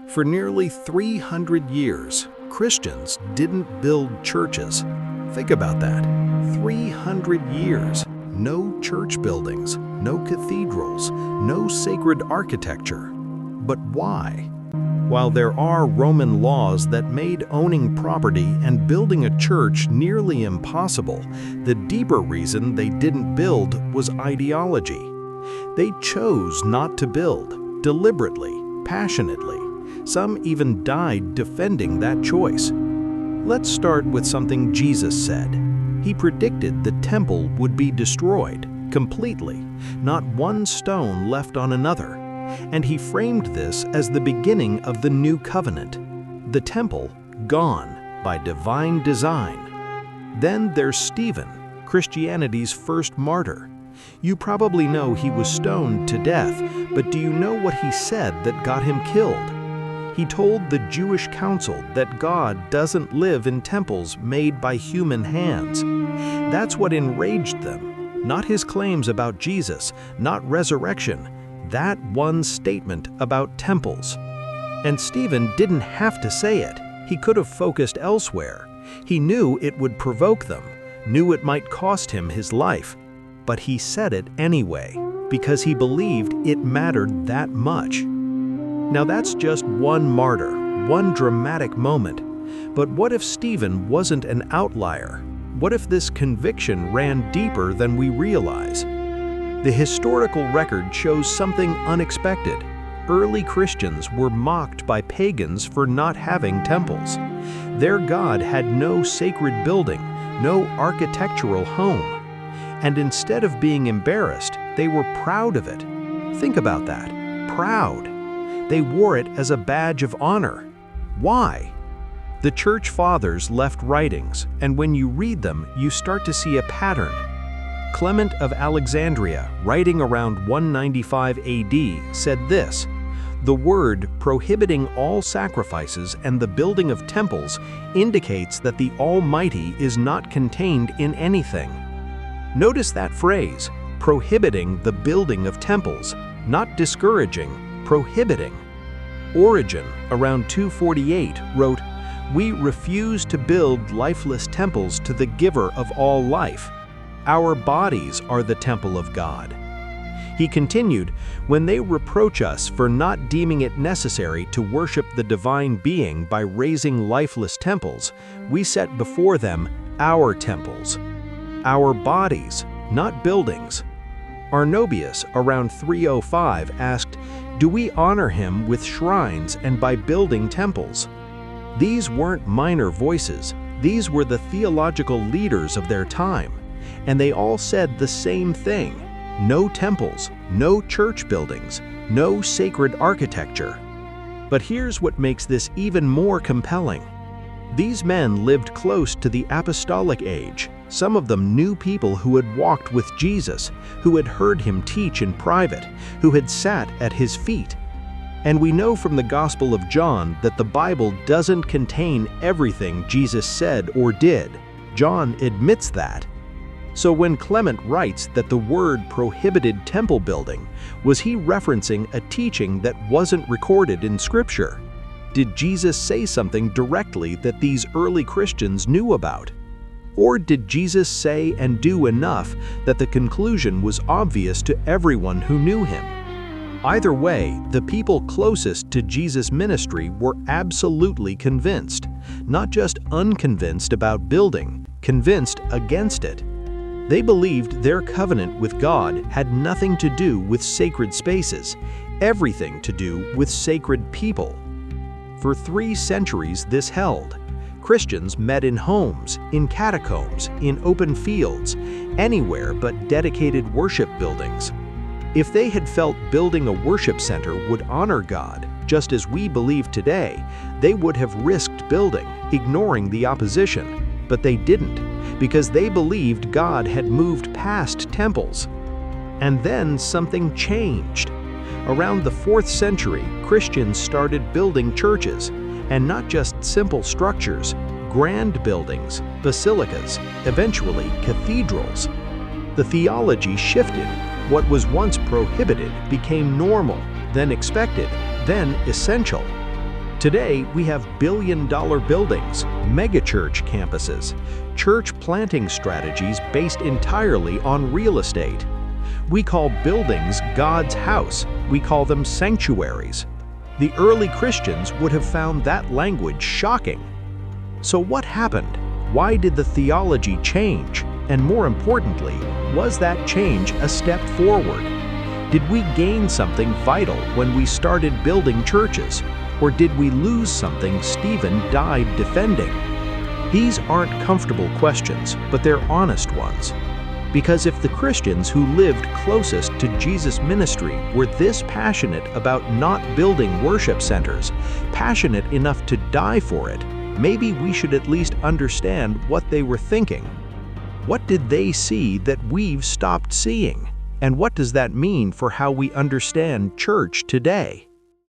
For nearly 300 years, Christians didn't build churches. Think about that. 300 years. No church buildings, no cathedrals, no sacred architecture. But why? While there are Roman laws that made owning property and building a church nearly impossible, the deeper reason they didn't build was ideology. They chose not to build, deliberately, passionately. Some even died defending that choice. Let's start with something Jesus said. He predicted the temple would be destroyed completely, not one stone left on another. And he framed this as the beginning of the new covenant. The temple gone by divine design. Then there's Stephen, Christianity's first martyr. You probably know he was stoned to death, but do you know what he said that got him killed? He told the Jewish council that God doesn't live in temples made by human hands. That's what enraged them, not his claims about Jesus, not resurrection, that one statement about temples. And Stephen didn't have to say it. He could have focused elsewhere. He knew it would provoke them, knew it might cost him his life. But he said it anyway, because he believed it mattered that much. Now that's just one martyr, one dramatic moment. But what if Stephen wasn't an outlier? What if this conviction ran deeper than we realize? The historical record shows something unexpected. Early Christians were mocked by pagans for not having temples. Their God had no sacred building, no architectural home. And instead of being embarrassed, they were proud of it. Think about that. Proud. They wore it as a badge of honor. Why? The Church Fathers left writings, and when you read them, you start to see a pattern. Clement of Alexandria, writing around 195 AD, said this: "The word prohibiting all sacrifices and the building of temples indicates that the Almighty is not contained in anything." Notice that phrase, prohibiting the building of temples, not discouraging, prohibiting. Origen, around 248, wrote, "We refuse to build lifeless temples to the giver of all life. Our bodies are the temple of God." He continued, "When they reproach us for not deeming it necessary to worship the divine being by raising lifeless temples, we set before them our temples. Our bodies, not buildings." Arnobius, around 305, asked, "Do we honor him with shrines and by building temples?" These weren't minor voices. These were the theological leaders of their time. And they all said the same thing: no temples, no church buildings, no sacred architecture. But here's what makes this even more compelling. These men lived close to the apostolic age. Some of them knew people who had walked with Jesus, who had heard him teach in private, who had sat at his feet. And we know from the Gospel of John that the Bible doesn't contain everything Jesus said or did. John admits that. So when Clement writes that the word prohibited temple building, was he referencing a teaching that wasn't recorded in Scripture? Did Jesus say something directly that these early Christians knew about? Or did Jesus say and do enough that the conclusion was obvious to everyone who knew him? Either way, the people closest to Jesus' ministry were absolutely convinced, not just unconvinced about building, convinced against it. They believed their covenant with God had nothing to do with sacred spaces, everything to do with sacred people. For 3 centuries this held. Christians met in homes, in catacombs, in open fields, anywhere but dedicated worship buildings. If they had felt building a worship center would honor God, just as we believe today, they would have risked building, ignoring the opposition. But they didn't, because they believed God had moved past temples. And then something changed. Around the 4th century, Christians started building churches, and not just simple structures, grand buildings, basilicas, eventually cathedrals. The theology shifted. What was once prohibited became normal, then expected, then essential. Today, we have billion-dollar buildings, megachurch campuses, church planting strategies based entirely on real estate. We call buildings God's house. We call them sanctuaries. The early Christians would have found that language shocking. So what happened? Why did the theology change? And more importantly, was that change a step forward? Did we gain something vital when we started building churches? Or did we lose something Stephen died defending? These aren't comfortable questions, but they're honest ones. Because if the Christians who lived closest to Jesus' ministry were this passionate about not building worship centers, passionate enough to die for it, maybe we should at least understand what they were thinking. What did they see that we've stopped seeing? And what does that mean for how we understand church today?